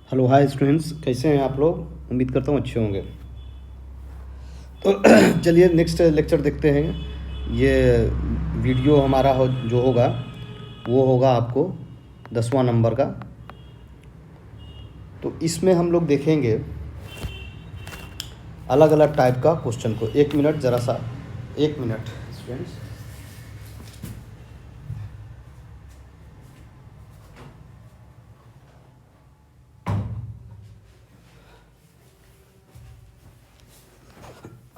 Hello hi students, कैसे हैं आप लोग। उम्मीद करता हूँ अच्छे होंगे। तो चलिए नेक्स्ट लेक्चर देखते हैं। ये वीडियो हमारा जो होगा वो होगा आपको 10वां नंबर का। तो इसमें हम लोग देखेंगे अलग अलग टाइप का क्वेश्चन को। 1 मिनट ज़रा सा, 1 मिनट स्टूडेंट्स।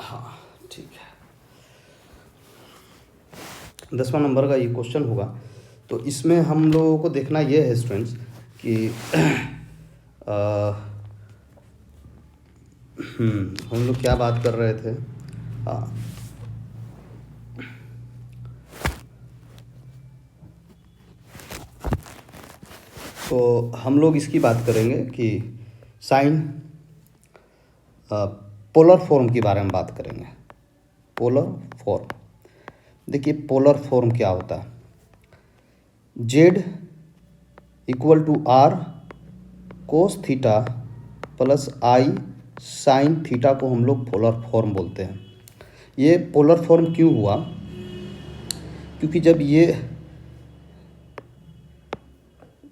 हाँ ठीक है, 10वां नंबर का ये क्वेश्चन होगा। तो इसमें हम लोगों को देखना ये है स्टूडेंट्स कि हम लोग क्या बात कर रहे थे। हाँ, तो हम लोग इसकी बात करेंगे कि साइन पोलर फॉर्म के बारे में बात करेंगे। पोलर फॉर्म, देखिए पोलर फॉर्म क्या होता है। Z equal to R cos theta plus I sine theta को हम लोग पोलर फॉर्म बोलते हैं। ये पोलर फॉर्म क्यों हुआ? क्योंकि जब ये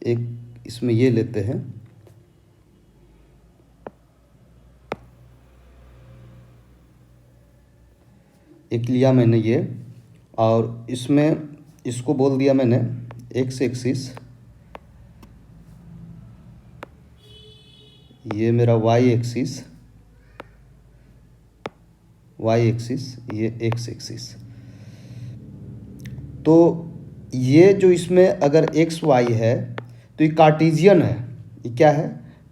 एक इसमें ये लेते हैं, एक लिया मैंने ये, और इसमें इसको बोल दिया मैंने एक्स एक्सिस, ये मेरा वाई एक्सिस, ये एक्स एक्सिस। तो ये जो इसमें अगर एक्स वाई है तो ये कार्टेशियन है। ये क्या है?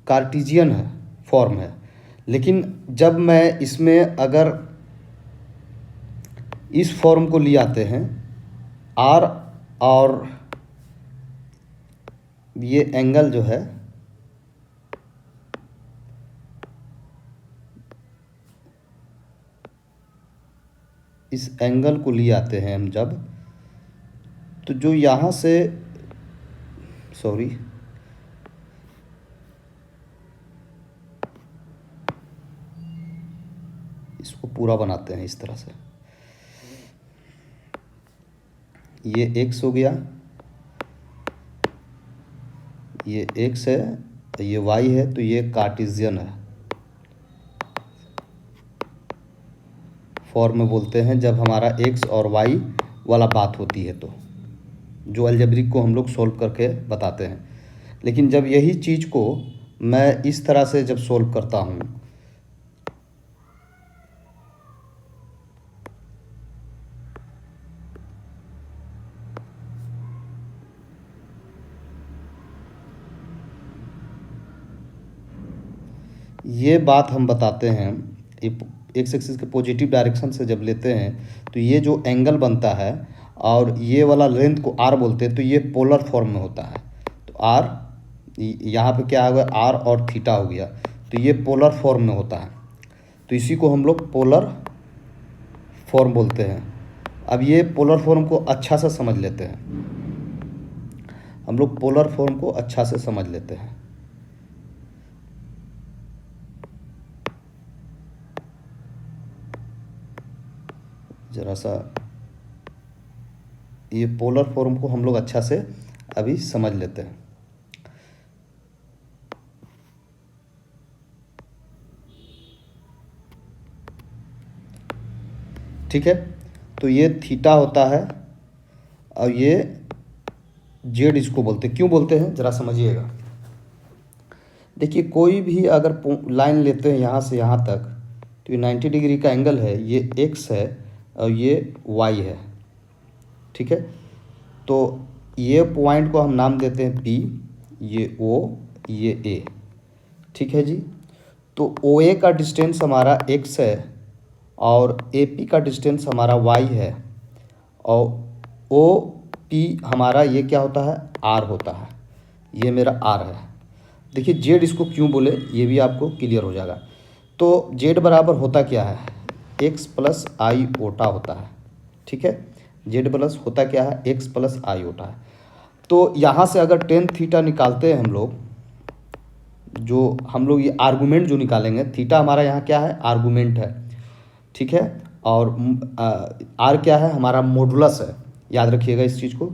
कार्टेशियन है, फॉर्म है। लेकिन जब मैं इसमें अगर इस फॉर्म को ले आते हैं, आर और ये एंगल जो है इस एंगल को ले आते हैं हम जब, तो जो यहाँ से इसको पूरा बनाते हैं इस तरह से। ये एक्स हो गया, ये एक्स है, ये वाई है, तो ये कार्टेशियन है। फॉर्म में बोलते हैं जब हमारा एक्स और वाई वाला बात होती है, तो जो अलजेब्रिक को हम लोग सोल्व करके बताते हैं। लेकिन जब यही चीज़ को मैं इस तरह से जब सोल्व करता हूँ, ये बात हम बताते हैं, एक्स एक्सिस के पॉजिटिव डायरेक्शन से जब लेते हैं तो ये जो एंगल बनता है और ये वाला लेंथ को आर बोलते हैं, तो ये पोलर फॉर्म में होता है। तो आर यहाँ पे क्या हो गया, आर और थीटा हो गया, तो ये पोलर फॉर्म में होता है। तो इसी को हम लोग पोलर फॉर्म बोलते हैं। अब ये पोलर फॉर्म को अच्छा से समझ लेते हैं, हम लोग पोलर फॉर्म को अच्छा से समझ लेते हैं। ज़रा सा ये पोलर फॉर्म को हम लोग अच्छा से अभी समझ लेते हैं। ठीक है, तो ये थीटा होता है और ये जेड इसको बोलते हैं। क्यों बोलते हैं ज़रा समझिएगा। देखिए कोई भी अगर लाइन लेते हैं यहाँ से यहाँ तक, तो ये 90 डिग्री का एंगल है, ये एक्स है और ये वाई है। ठीक है, तो ये पॉइंट को हम नाम देते हैं पी, ये ओ, ये ए। ठीक है जी। तो ओ ए का डिस्टेंस हमारा एक्स है और ए पी का डिस्टेंस हमारा वाई है, और ओ पी हमारा ये क्या होता है, आर होता है। ये मेरा आर है। देखिए जेड इसको क्यों बोले ये भी आपको क्लियर हो जाएगा। तो जेड बराबर होता क्या है, एक्स प्लस आई ओटा होता है। ठीक है, जेड प्लस होता क्या है, एक्स प्लस आई ओटा है। तो यहाँ से अगर टेन थीटा निकालते हैं हम लोग, जो हम लोग ये आर्गूमेंट जो निकालेंगे, थीटा हमारा यहाँ क्या है, आर्गूमेंट है, ठीक है। और आर क्या है, हमारा मॉडुलस है, याद रखिएगा इस चीज़ को।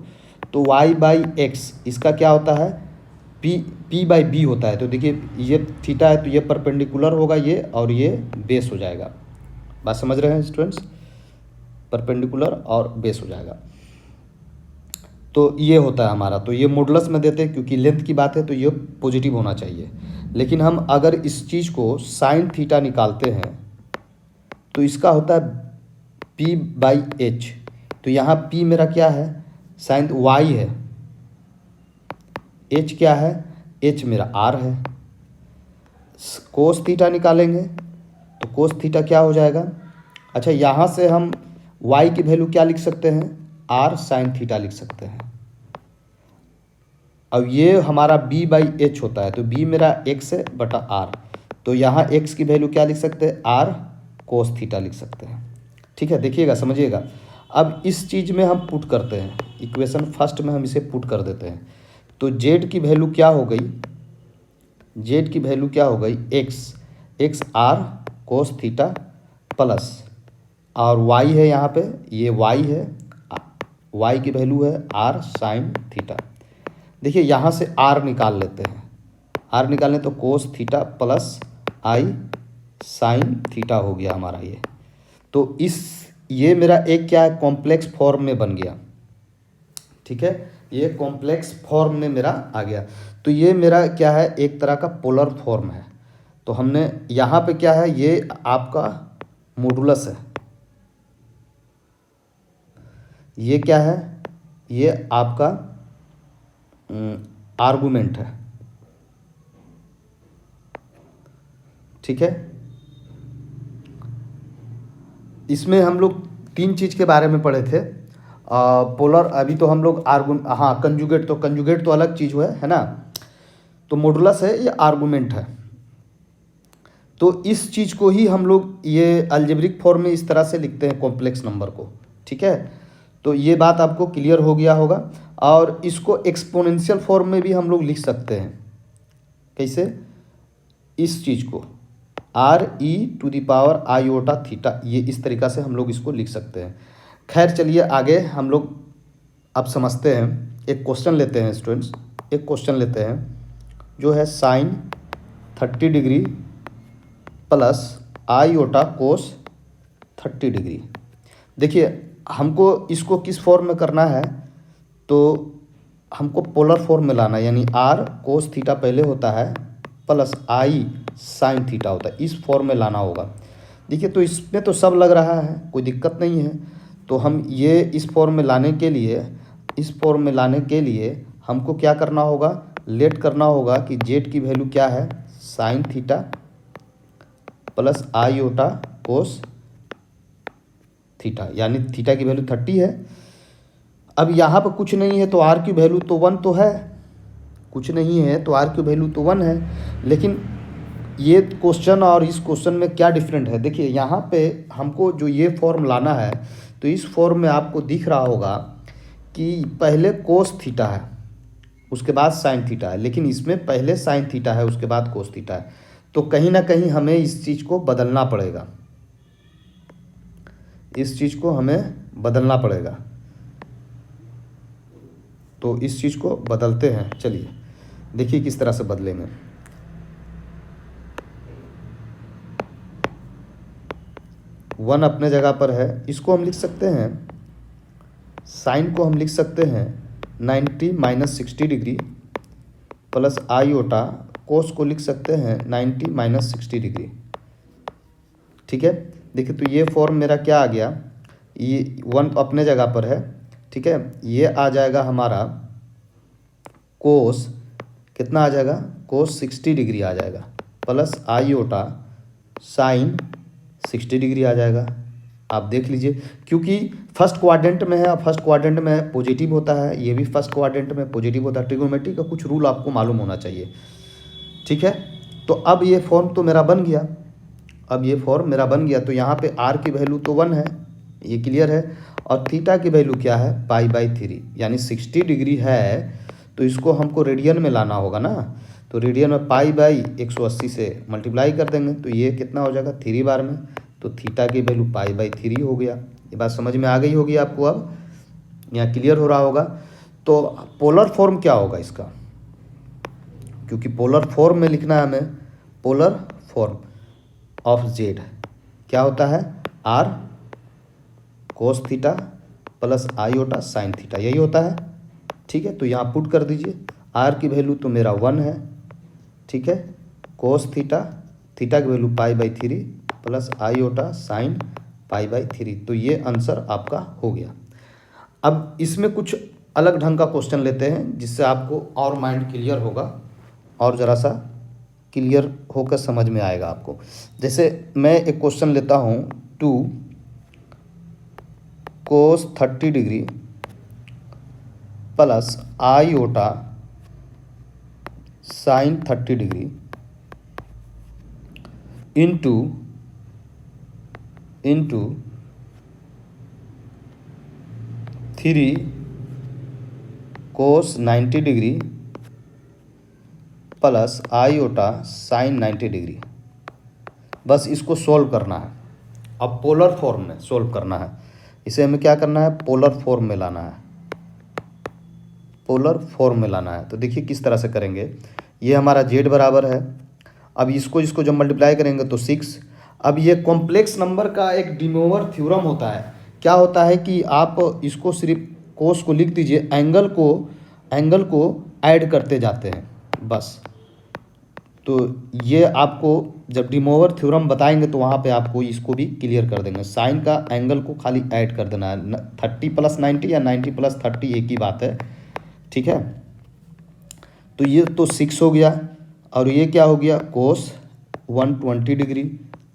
तो वाई बाई एक्स इसका क्या होता है, पी बाई बी होता है। तो देखिए ये थीटा है तो ये परपेंडिकुलर होगा ये, और ये बेस हो जाएगा। बात समझ रहे हैं स्टूडेंट्स, परपेंडिकुलर और बेस हो जाएगा। तो ये होता है हमारा, तो ये मॉडुलस में देते हैं क्योंकि लेंथ की बात है तो ये पॉजिटिव होना चाहिए। लेकिन हम अगर इस चीज़ को साइन थीटा निकालते हैं तो इसका होता है पी बाई एच। तो यहाँ पी मेरा क्या है, साइन वाई है, एच क्या है, एच मेरा आर है। कोस थीटा निकालेंगे तो कोस थीटा क्या हो जाएगा, अच्छा यहाँ से हम वाई की वैल्यू क्या लिख सकते हैं, आर साइन थीटा लिख सकते हैं। अब ये हमारा बी बाई एच होता है, तो बी मेरा एक्स है बटा आर, तो यहाँ एक्स की वैल्यू क्या लिख सकते हैं, आर कोस थीटा लिख सकते हैं। ठीक है, देखिएगा समझिएगा। अब इस चीज़ में हम पुट करते हैं, इक्वेशन फर्स्ट में हम इसे पुट कर देते हैं। तो जेड की वैल्यू क्या हो गई, जेड की वैल्यू क्या हो गई, X R cos theta plus, और वाई है यहाँ पे, ये वाई है, वाई की वैल्यू है आर साइन थीटा। देखिए यहाँ से आर निकाल लेते हैं, आर निकालें तो कोस theta plus I sine theta हो गया हमारा ये। तो ये मेरा एक क्या है, कॉम्प्लेक्स फॉर्म में बन गया, ठीक है, ये कॉम्प्लेक्स फॉर्म में मेरा आ गया। तो ये मेरा क्या है, एक तरह का पोलर फॉर्म है। तो हमने यहाँ पे क्या है, ये आपका मॉडुलस है, ये क्या है, ये आपका आर्गुमेंट है, ठीक है। इसमें हम लोग तीन चीज़ के बारे में पढ़े थे, पोलर, अभी तो हम लोग हाँ कंजुगेट, तो कंजुगेट तो अलग चीज़ है ना। तो मॉडुलस है, ये आर्गुमेंट है। तो इस चीज़ को ही हम लोग ये अलजेब्रिक फॉर्म में इस तरह से लिखते हैं कॉम्प्लेक्स नंबर को, ठीक है। तो ये बात आपको क्लियर हो गया होगा। और इसको एक्सपोनेंशियल फॉर्म में भी हम लोग लिख सकते हैं, कैसे, इस चीज़ को R E to the power iota theta, ये इस तरीक़ा से हम लोग इसको लिख सकते हैं। खैर चलिए आगे हम लोग अब समझते हैं। एक क्वेश्चन लेते हैं स्टूडेंट्स, एक क्वेश्चन लेते हैं जो है साइन 30 डिग्री प्लस आयोटा कोस 30 डिग्री। देखिए हमको इसको किस फॉर्म में करना है, तो हमको पोलर फॉर्म में लाना है, यानी आर कोस थीटा पहले होता है प्लस आई साइन थीटा होता है, इस फॉर्म में लाना होगा। देखिए तो इसमें तो सब लग रहा है, कोई दिक्कत नहीं है। तो हम ये इस फॉर्म में लाने के लिए, इस फॉर्म में लाने के लिए हमको क्या करना होगा, लेट करना होगा कि जेड की वैल्यू क्या है, sine theta plus iota cos theta, यानी थीटा की वैल्यू 30 है। अब यहाँ पर कुछ नहीं है तो आर की वैल्यू तो 1 तो है, कुछ नहीं है तो आर की वैल्यू तो 1 है। लेकिन ये क्वेश्चन और इस क्वेश्चन में क्या डिफरेंट है, देखिए यहाँ पे हमको जो ये फॉर्म लाना है, तो इस फॉर्म में आपको दिख रहा होगा कि पहले कोस थीटा है उसके बाद साइन थीटा है, लेकिन इसमें पहले साइन थीटा है उसके बाद कोस थीटा है। तो कहीं ना कहीं हमें इस चीज़ को बदलना पड़ेगा, इस चीज़ को हमें बदलना पड़ेगा। तो इस चीज़ को बदलते हैं, चलिए देखिए किस तरह से बदलेंगे। वन अपने जगह पर है, इसको हम लिख सकते हैं, साइन को हम लिख सकते हैं 90 माइनस 60 डिग्री प्लस आयोटा, कोस को लिख सकते हैं 90 माइनस 60 डिग्री, ठीक है। देखिए तो ये फॉर्म मेरा क्या आ गया, ये वन अपने जगह पर है, ठीक है। ये आ जाएगा हमारा कोस, कितना आ जाएगा, कोस 60 डिग्री आ जाएगा प्लस आयोटा साइन 60 डिग्री आ जाएगा। आप देख लीजिए क्योंकि फर्स्ट क्वाड्रेंट में है, और फर्स्ट क्वाड्रेंट में पॉजिटिव होता है, ये भी फर्स्ट क्वाड्रेंट में पॉजिटिव होता है। ट्रिग्नोमेट्री का कुछ रूल आपको मालूम होना चाहिए, ठीक है। तो अब ये फॉर्म तो मेरा बन गया, अब ये फॉर्म मेरा बन गया। तो यहाँ पे आर की वैल्यू तो 1 है, ये क्लियर है, और थीटा की वैल्यू क्या है, पाई बाई 3, यानी 60 डिग्री है। तो इसको हमको रेडियन में लाना होगा ना, तो रेडियन में पाई बाई 180 से मल्टीप्लाई कर देंगे तो ये कितना हो जाएगा 3 बार में, तो थीटा की वैल्यू पाई बाई 3 हो गया। ये बात समझ में आ गई होगी आपको, अब यहाँ क्लियर हो रहा होगा। तो पोलर फॉर्म क्या होगा इसका, क्योंकि पोलर फॉर्म में लिखना है हमें, पोलर फॉर्म ऑफ जेड क्या होता है, R cos theta plus iota sine theta, यही होता है। ठीक है, तो यहाँ पुट कर दीजिए, आर की वैल्यू तो मेरा 1 है, ठीक है, कोस थीटा, थीटा की value pi by 3 plus iota sine pi by 3, तो ये आंसर आपका हो गया। अब इसमें कुछ अलग ढंग का क्वेश्चन लेते हैं जिससे आपको और माइंड क्लियर होगा और ज़रा सा क्लियर होकर समझ में आएगा आपको। जैसे मैं एक क्वेश्चन लेता हूँ, 2 कोस 30 degree plus iota sign 30 degree into 3 कोस 90 degree plus iota sign 90 degree. बस इसको सोल्व करना है, अब पोलर फॉर्म में सोल्व करना है। इसे हमें क्या करना है, पोलर फॉर्म में लाना है, पोलर फॉर्म में लाना है। तो देखिए किस तरह से करेंगे, ये हमारा z बराबर है, अब इसको जब मल्टीप्लाई करेंगे तो 6। अब ये कॉम्प्लेक्स नंबर का एक डी मोवर थ्योरम होता है। क्या होता है कि आप इसको सिर्फ कोस को लिख दीजिए, एंगल को ऐड करते जाते हैं बस। तो ये आपको जब डी मोवर थ्योरम बताएंगे तो वहाँ पे आपको इसको भी क्लियर कर देंगे। साइन का एंगल को खाली ऐड कर देना है, 30 प्लस 90 या 90 प्लस 30 एक ही बात है, ठीक है। तो ये तो 6 हो गया, और ये क्या हो गया, कोस 120 degree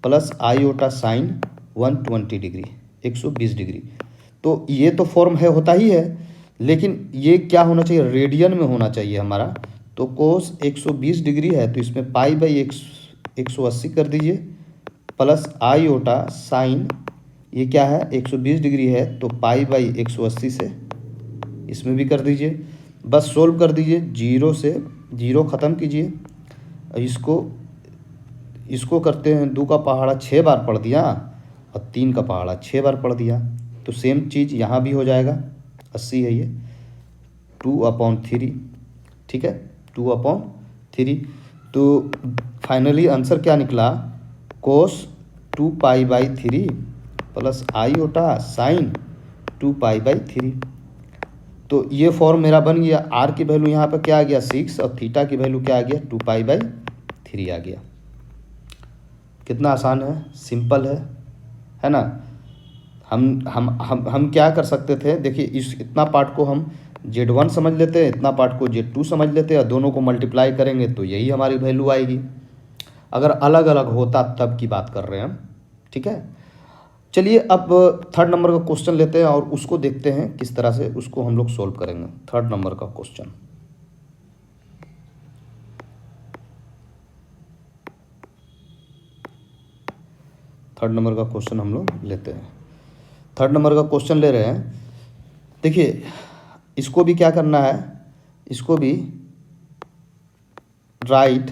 plus iota sign 120 degree 120 degree. तो ये तो फॉर्म है, होता ही है, लेकिन ये क्या होना चाहिए, रेडियन में होना चाहिए हमारा। तो कोस 120 डिग्री है तो इसमें पाई बाई 180 कर दीजिए प्लस आयोटा साइन, ये क्या है 120 डिग्री है तो पाई बाई 180 से इसमें भी कर दीजिए। बस सोल्व कर दीजिए, 0 से 0 ख़त्म कीजिए। इसको करते हैं, 2 का पहाड़ा 6 बार पढ़ दिया और 3 का पहाड़ा 6 बार पढ़ दिया, तो सेम चीज़ यहाँ भी हो जाएगा। 80 है ये, 2/3, ठीक है, 2/3। तो फाइनली आंसर क्या निकला, कोस 2 पाई by 3 plus iota sign 2 pi by 3। तो ये फॉर्म मेरा बन गया। आर की वैल्यू यहाँ पर क्या आ गया 6 और थीटा की वैल्यू क्या आ गया 2 पाई बाई 3 आ गया। कितना आसान है, सिंपल है ना। हम क्या कर सकते थे, देखिए इतना पार्ट को हम Z1 समझ लेते हैं, इतना पार्ट को Z2 समझ लेते हैं, और दोनों को मल्टीप्लाई करेंगे तो यही हमारी वैल्यू आएगी। अगर अलग अलग होता तब की बात कर रहे हैं हम, ठीक है। चलिए अब 3rd नंबर का क्वेश्चन लेते हैं और उसको देखते हैं किस तरह से उसको हम लोग सोल्व करेंगे। 3rd नंबर का क्वेश्चन, हम लोग लेते हैं। 3rd नंबर का क्वेश्चन ले रहे हैं। देखिए इसको भी क्या करना है, इसको भी राइट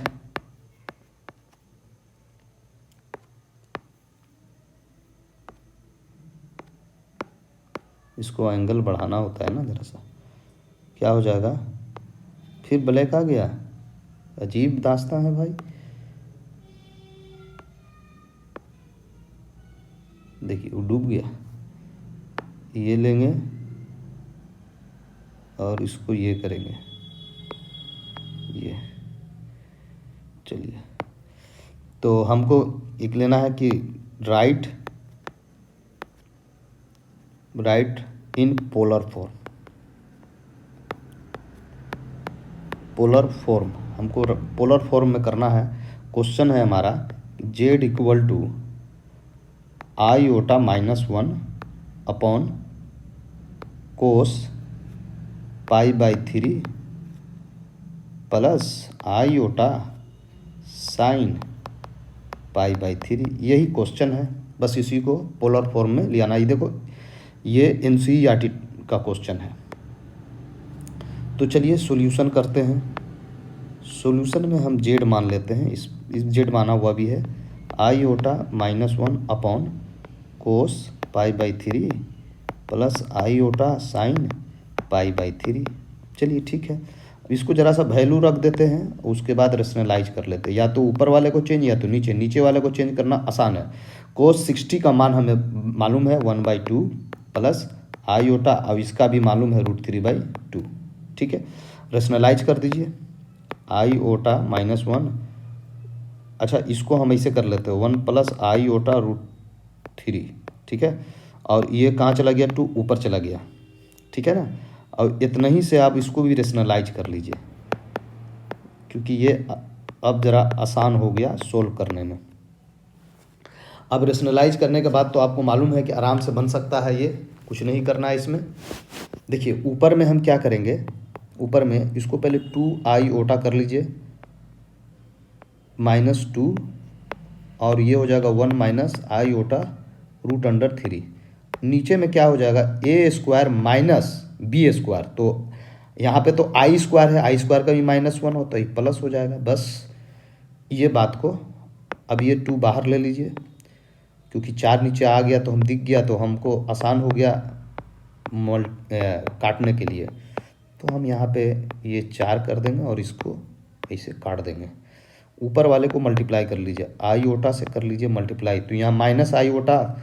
इसको एंगल बढ़ाना होता है ना ज़रा सा, क्या हो जाएगा, फिर ब्लैक आ गया, अजीब दास्तां है भाई। देखिए वो डूब गया, ये लेंगे और इसको ये करेंगे, ये चलिए। तो हमको एक लेना है कि राइट इन पोलर फॉर्म हमको पोलर फॉर्म में करना है। क्वेश्चन है हमारा z equal to iota -1 upon cos pi by 3 plus iota sine pi by 3, यही क्वेश्चन है। बस इसी को पोलर फॉर्म में ले आना। ये देखो ये NCERT का क्वेश्चन है। तो चलिए सॉल्यूशन करते हैं। सॉल्यूशन में हम जेड मान लेते हैं, इस जेड माना हुआ भी है, i/-1 कोस π/3 प्लस i/sin π/3। चलिए ठीक है, अब इसको ज़रा सा वैल्यू रख देते हैं, उसके बाद रेशनलाइज कर लेते हैं, या तो ऊपर वाले को चेंज या तो नीचे वाले को चेंज करना आसान है। कोस 60 का मान हमें मालूम है 1/2 प्लस i/, अब इसका भी मालूम है √3/2। ठीक है, रेशनलाइज कर दीजिए, i/-1, अच्छा इसको हम ऐसे कर लेते हैं 1 प्लस i/√3। ठीक है, और ये कहाँ चला गया, 2 ऊपर चला गया। ठीक है ना, और इतना ही से आप इसको भी रेशनलाइज कर लीजिए, क्योंकि ये अब ज़रा आसान हो गया सोल्व करने में। अब रेशनलाइज करने के बाद तो आपको मालूम है कि आराम से बन सकता है, ये कुछ नहीं करना है इसमें। देखिए ऊपर में हम क्या करेंगे, ऊपर में इसको पहले 2i/, कर लीजिए -2, और ये हो जाएगा 1 - i/√3। नीचे में क्या हो जाएगा, a² माइनस b²। तो यहाँ पे तो i² है, i² का भी -1 होता है, प्लस हो जाएगा। बस ये बात को, अब ये 2 बाहर ले लीजिए, क्योंकि 4 नीचे आ गया तो हम दिख गया, तो हमको आसान हो गया काटने के लिए। तो हम यहाँ पे ये 4 कर देंगे और इसको ऐसे काट देंगे। ऊपर वाले को मल्टीप्लाई कर लीजिए, i/, से कर लीजिए मल्टीप्लाई, तो यहाँ -i/,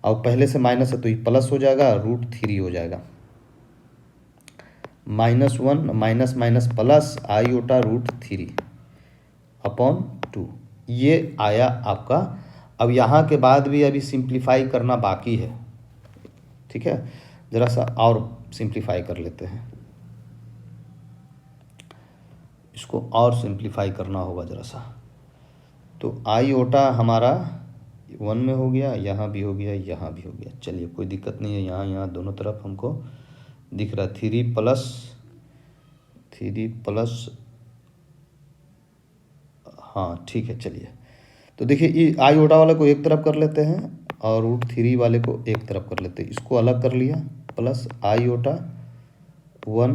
और पहले से माइनस है तो ये प्लस हो जाएगा, √3 हो जाएगा। -1 माइनस माइनस प्लस i/√3/2, ये आया आपका। अब यहाँ के बाद भी अभी सिंप्लीफाई करना बाकी है। ठीक है, ज़रा सा और सिंप्लीफाई कर लेते हैं, इसको और सिंप्लीफाई करना होगा ज़रा सा। तो i/, हमारा 1 में हो गया, यहाँ भी हो गया, यहाँ भी हो गया। चलिए कोई दिक्कत नहीं है, यहाँ दोनों तरफ हमको दिख रहा है। 3 प्लस, हाँ ठीक है। चलिए तो देखिए, ये i/, वाले को एक तरफ कर लेते हैं और √3 वाले को एक तरफ कर लेते हैं, इसको अलग कर लिया, प्लस i/, 1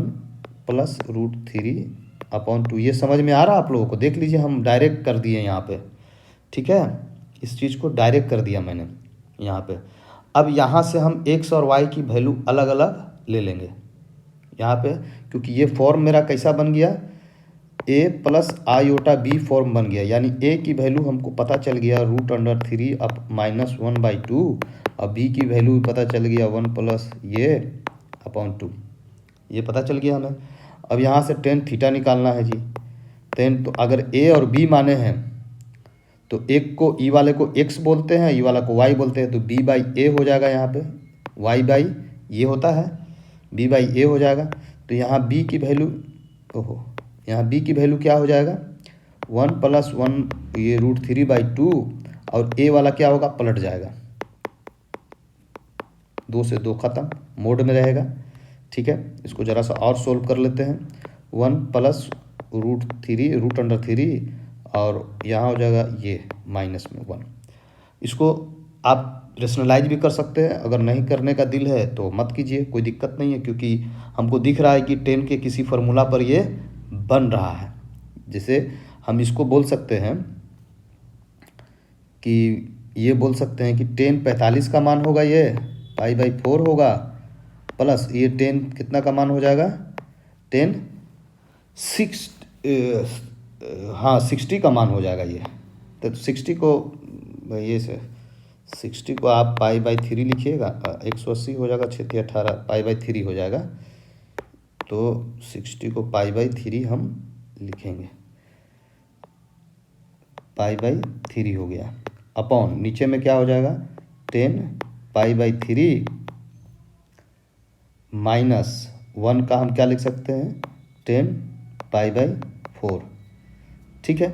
प्लस √3/2। ये समझ में आ रहा है आप लोगों को? देख लीजिए, हम डायरेक्ट कर दिए यहाँ पे। ठीक है, इस चीज़ को डायरेक्ट कर दिया मैंने यहाँ पे। अब यहाँ से हम x और y की वैल्यू अलग अलग ले लेंगे यहाँ पे, क्योंकि ये फॉर्म मेरा कैसा बन गया, a प्लस i/b फॉर्म बन गया। यानी a की वैल्यू हमको पता चल गया √3 अब -1/2, अब b की वैल्यू पता चल गया 1 प्लस ये/2, ये पता चल गया हमें। अब यहाँ से tan थीटा निकालना है जी। tan, तो अगर a और b माने हैं तो एक को e वाले को x बोलते हैं, e वाला को y बोलते हैं, तो b/a हो जाएगा यहाँ पे, y/ये होता है, b/a हो जाएगा। तो यहाँ b की वैल्यू, ओहो, यहाँ b की वैल्यू क्या हो जाएगा, 1 प्लस 1 ये √3/2, और a वाला क्या होगा, पलट जाएगा, 2 से 2 खत्म, मोड में रहेगा। ठीक है, इसको ज़रा सा और सोल्व कर लेते हैं। 1 प्लस √3, और यहाँ हो जाएगा ये माइनस में 1। इसको आप रेशनलाइज भी कर सकते हैं, अगर नहीं करने का दिल है तो मत कीजिए, कोई दिक्कत नहीं है, क्योंकि हमको दिख रहा है कि tan के किसी फार्मूला पर ये बन रहा है। जैसे हम इसको बोल सकते हैं कि ये बोल सकते हैं कि tan 45 का मान होगा, ये π/4 होगा, प्लस ये tan कितना का मान हो जाएगा, tan 60 का मान हो जाएगा ये। तो 60 को ये से 60 को आप π/3 लिखिएगा, 180 हो जाएगा, 6 18 π/3 हो जाएगा। तो 60 को π/3 हम लिखेंगे, π/3 हो गया, अपॉन नीचे में क्या हो जाएगा, 10 π/3 माइनस 1 का हम क्या लिख सकते हैं, 10 π/4। ठीक है,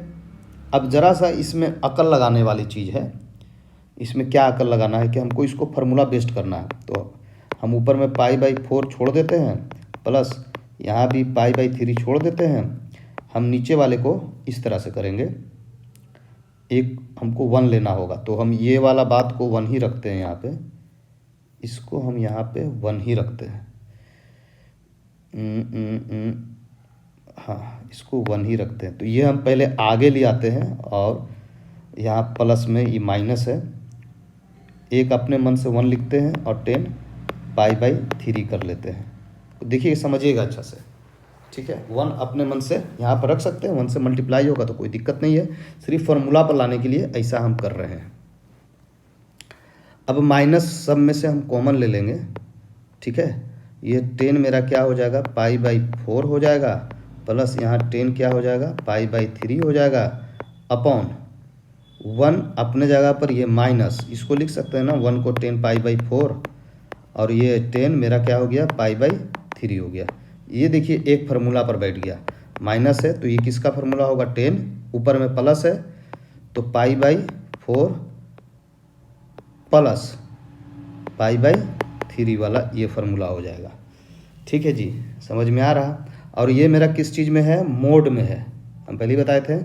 अब ज़रा सा इसमें अकल लगाने वाली चीज़ है। इसमें क्या अकल लगाना है कि हमको इसको फार्मूला बेस्ड करना है। तो हम ऊपर में π/4 छोड़ देते हैं, प्लस यहाँ भी π/3 छोड़ देते हैं। हम नीचे वाले को इस तरह से करेंगे, एक हमको 1 लेना होगा, तो हम ये वाला बात को 1 ही रखते हैं यहाँ पे, इसको हम यहाँ पे 1 ही रखते हैं। हाँ, इसको 1 ही रखते हैं। तो ये हम पहले आगे ले आते हैं और यहाँ प्लस में ये माइनस है, एक अपने मन से 1 लिखते हैं और 10 π/3 कर लेते हैं। तो देखिए समझिएगा अच्छा से, ठीक है। 1 अपने मन से यहाँ पर रख सकते हैं, 1 से मल्टीप्लाई होगा तो कोई दिक्कत नहीं है, सिर्फ फॉर्मूला पर लाने के लिए ऐसा हम कर रहे हैं। अब माइनस सब में से हम कॉमन ले लेंगे, ठीक है। ये 10 मेरा क्या हो जाएगा, π/4 हो जाएगा, प्लस यहाँ 10 क्या हो जाएगा, π/3 हो जाएगा, अपॉन 1 अपने जगह पर ये माइनस, इसको लिख सकते हैं ना, 1 को 10 π/4 और ये 10 मेरा क्या हो गया, π/3 हो गया। ये देखिए एक फार्मूला पर बैठ गया, माइनस है तो ये किसका फार्मूला होगा, 10, ऊपर में प्लस है तो π/4 प्लस π/3 वाला ये फार्मूला हो जाएगा, ठीक है जी, समझ में आ रहा। और ये मेरा किस चीज़ में है, मोड में है, हम पहले ही बताए थे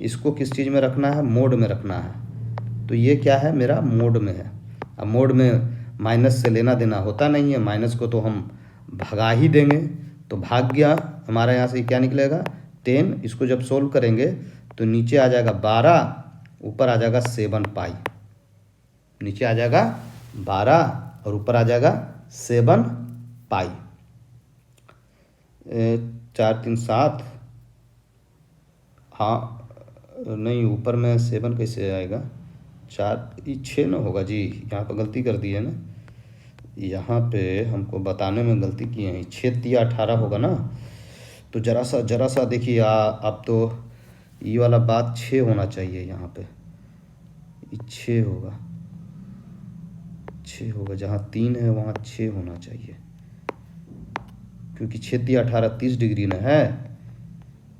इसको किस चीज़ में रखना है, मोड में रखना है। तो ये क्या है, मेरा मोड में है। अब मोड में माइनस से लेना देना होता नहीं है, माइनस को तो हम भगा ही देंगे, तो भाग गया हमारा, यहाँ से क्या निकलेगा 10, इसको जब सोल्व करेंगे तो नीचे आ जाएगा 12, ऊपर आ जाएगा 7π, नीचे आ जाएगा 12 और ऊपर आ जाएगा 7π। 4 3 7, हाँ नहीं ऊपर में 7 कैसे आएगा, 4 6 ना होगा जी, यहाँ पर गलती कर दी है ना, यहाँ पे हमको बताने में गलती किए हैं, 6 3 18 होगा ना। तो जरा सा देखिए अब तो ये वाला बात 6 होना चाहिए, यहाँ पे 6 होगा, 6 होगा, जहाँ 3 है वहाँ 6 होना चाहिए, क्योंकि 6 3 18 30 डिग्री न है,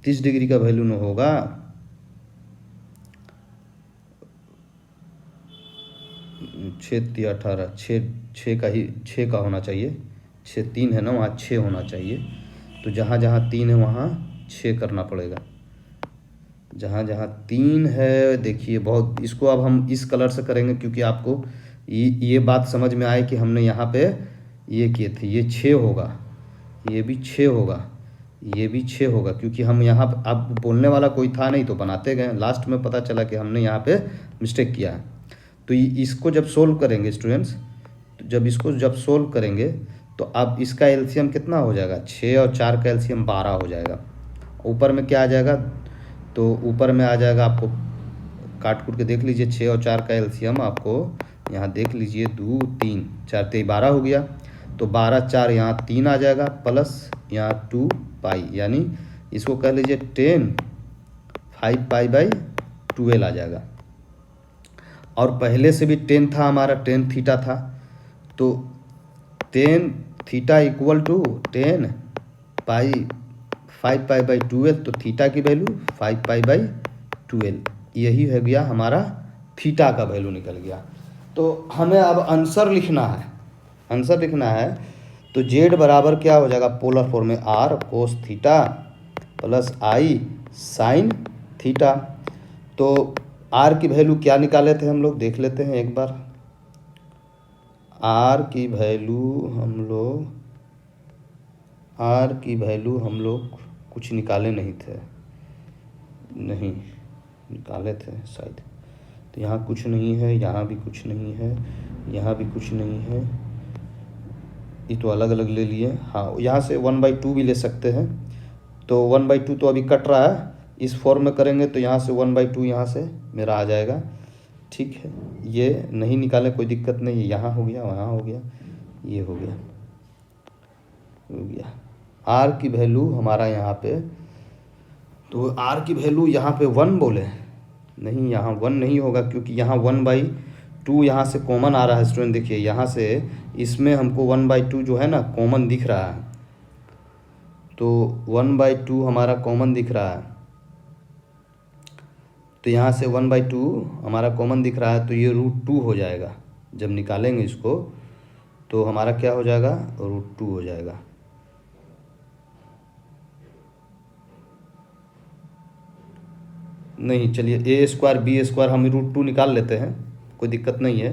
30 डिग्री का वैल्यू न होगा। 6 3 18 6 का ही 6 का होना चाहिए, 6 3 है ना, वहाँ 6 होना चाहिए। तो जहाँ जहाँ 3 है वहाँ 6 करना पड़ेगा, जहाँ जहाँ 3 है। देखिए बहुत, इसको अब हम इस कलर से करेंगे क्योंकि आपको ये बात समझ में आए कि हमने यहाँ पे ये किए थे। ये 6 होगा, ये भी 6 होगा, ये भी 6 होगा, क्योंकि हम यहाँ अब बोलने वाला कोई था नहीं तो बनाते गए, लास्ट में पता चला कि हमने यहाँ पे मिस्टेक किया है। तो इसको जब सोल्व करेंगे स्टूडेंट्स, तो जब सोल्व करेंगे तो अब इसका एलसीएम कितना हो जाएगा, 6 और 4 का एलसीएम 12 हो जाएगा। ऊपर में क्या आ जाएगा, तो ऊपर में आ जाएगा, आपको काट कूट के देख लीजिए, 6 और 4 का एलसीएम आपको यहाँ देख लीजिए, 2 3 4 3 12 हो गया। तो 12 4 यहाँ 3 आ जाएगा, प्लस यहाँ 2π, यानी इसको कह लीजिए 10 5π/12 आ जाएगा। और पहले से भी 10 था हमारा, 10 थीटा था, तो 10 थीटा इक्वल टू 10 पाई 5π/12, तो थीटा की वैल्यू 5π/12, यही हो गया हमारा थीटा का वैल्यू निकल गया। तो हमें अब आंसर लिखना है, तो जेड बराबर क्या हो जाएगा, पोलर फॉर्म में R cos theta plus I sine theta. तो आर की वैल्यू क्या निकाले थे हम लोग, देख लेते हैं एक बार। आर की वैल्यू हम लोग कुछ निकाले नहीं थे, नहीं निकाले थे शायद। तो यहाँ कुछ नहीं है, यहाँ भी कुछ नहीं है, यहाँ भी कुछ नहीं है, ये तो अलग अलग ले लिए। हाँ, यहाँ से 1/2 भी ले सकते हैं, तो 1/2 तो अभी कट रहा है, इस फॉर्म में करेंगे तो यहाँ से 1/2 यहाँ से मेरा आ जाएगा, ठीक है। ये नहीं निकाले कोई दिक्कत नहीं है, यहाँ हो गया, वहाँ हो गया, ये हो गया। आर की वैल्यू हमारा यहाँ पे, तो आर की वैल्यू यहाँ पे 1 बोले, नहीं यहाँ 1 नहीं होगा, क्योंकि यहाँ 1/2 यहाँ से कॉमन आ रहा है स्टूडेंट। देखिए यहाँ से इसमें हमको 1/2 जो है ना कॉमन दिख रहा है, तो 1/2 हमारा कॉमन दिख रहा है, तो यहाँ से 1/2 हमारा कॉमन दिख रहा है, तो ये √2 हो जाएगा। जब निकालेंगे इसको तो हमारा क्या हो जाएगा, √2 हो जाएगा। नहीं चलिए, a² b² हम √2 निकाल लेते हैं, कोई दिक्कत नहीं है।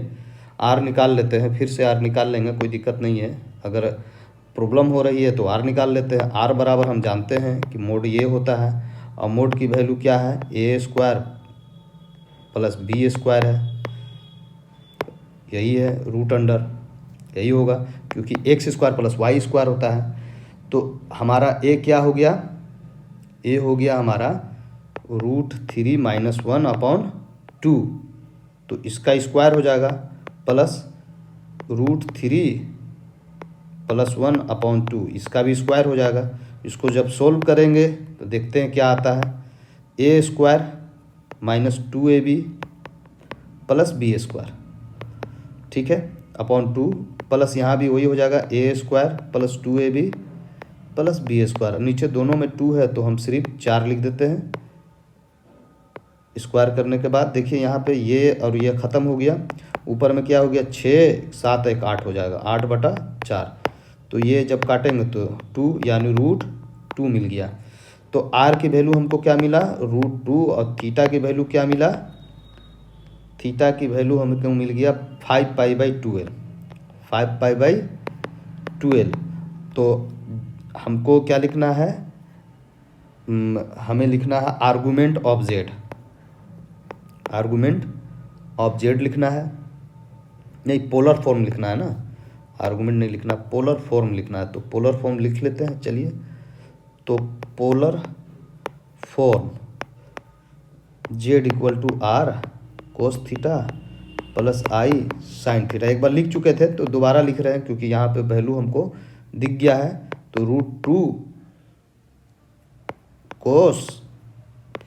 r निकाल लेते हैं, फिर से r निकाल लेंगे, कोई दिक्कत नहीं है। अगर प्रॉब्लम हो रही है तो आर निकाल लेते हैं। आर बराबर हम जानते हैं कि मोड ये होता है, और मोड की वैल्यू क्या है, ए स्क्वायर प्लस बी स्क्वायर है, यही है रूट अंडर, यही होगा क्योंकि X square plus Y square होता है। तो हमारा ए क्या हो गया, ए हो गया हमारा √3 - 1/2, तो इसका स्क्वायर हो जाएगा प्लस √3 + 1/2, इसका भी स्क्वायर हो जाएगा। इसको जब सोल्व करेंगे तो देखते हैं क्या आता है, ए square -2ab plus B square, ठीक है, /2 प्लस यहाँ भी वही हो जाएगा a square plus 2ab plus B square. नीचे दोनों में 2 है तो हम सिर्फ 4 लिख देते हैं। स्क्वायर करने के बाद देखिए यहाँ पे ये और ये ख़त्म हो गया, ऊपर में क्या हो गया 6 7 1 8 हो जाएगा, 8/4। तो ये जब काटेंगे तो 2 यानी √2 मिल गया। तो आर की वैल्यू हमको क्या मिला, √2, और थीटा की वैल्यू क्या मिला, थीटा की वैल्यू हमको मिल गया 5π/12, 5π/12। तो हमको क्या लिखना है, हमें लिखना है argument of Z, argument of Z लिखना है, नहीं पोलर फॉर्म लिखना है ना, आर्गूमेंट नहीं लिखना, पोलर फॉर्म लिखना है। तो पोलर फॉर्म लिख लेते हैं, चलिए। तो polar form Z = R cos theta plus I sin theta, एक बार लिख चुके थे तो दोबारा लिख रहे हैं क्योंकि यहाँ पे वैल्यू हमको दिख गया है। तो √2 cos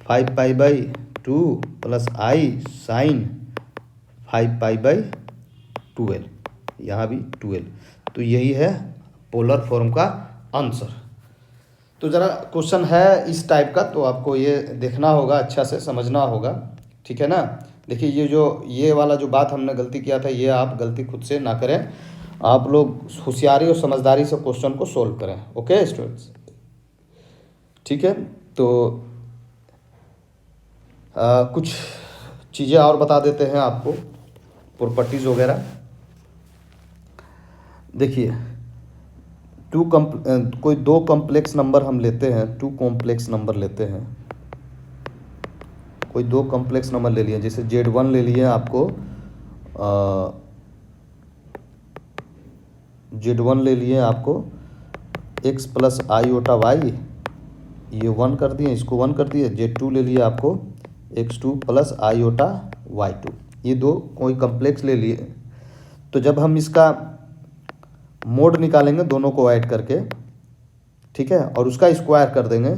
5π/2 प्लस I sin 5π/12, यहाँ भी 12। तो यही है पोलर फॉर्म का आंसर। तो ज़रा क्वेश्चन है इस टाइप का, तो आपको ये देखना होगा, अच्छा से समझना होगा, ठीक है ना। देखिए ये वाला जो बात हमने गलती किया था, ये आप गलती खुद से ना करें, आप लोग होशियारी और समझदारी से क्वेश्चन को सोल्व करें। ओके स्टूडेंट्स, ठीक है। तो कुछ चीज़ें और बता देते हैं आपको, प्रॉपर्टीज़ वगैरह। देखिए कोई 2 कॉम्प्लेक्स नंबर हम लेते हैं, 2 कॉम्प्लेक्स नंबर लेते हैं, कोई 2 कॉम्प्लेक्स नंबर ले लिए, जैसे Z1 ले लिए आपको, Z1 ले लिए आपको x + i/y, ये 1 कर दिए, इसको 1 कर दिए। Z2 ले लिए आपको x2 + i/y2, ये 2 कोई कॉम्प्लेक्स ले लिए। तो जब हम इसका मोड निकालेंगे दोनों को ऐड करके, ठीक है, और उसका स्क्वायर कर देंगे,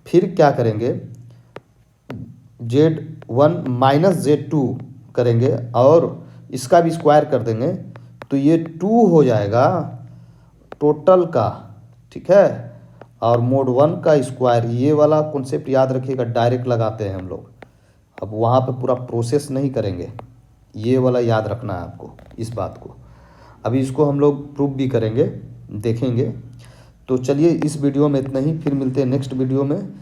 फिर क्या करेंगे, Z1 - Z2 करेंगे और इसका भी स्क्वायर कर देंगे, तो ये 2 हो जाएगा टोटल का, ठीक है। और मोड 1 का स्क्वायर, ये वाला कॉन्सेप्ट याद रखिएगा, डायरेक्ट लगाते हैं हम लोग, अब वहाँ पे पूरा प्रोसेस नहीं करेंगे, ये वाला याद रखना है आपको इस बात को। अभी इसको हम लोग प्रूव भी करेंगे, देखेंगे। तो चलिए इस वीडियो में इतना ही, फिर मिलते हैं नेक्स्ट वीडियो में, है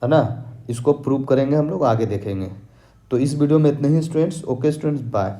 ना। इसको प्रूव करेंगे हम लोग, आगे देखेंगे। तो इस वीडियो में इतना ही स्टूडेंट्स। Okay students, bye.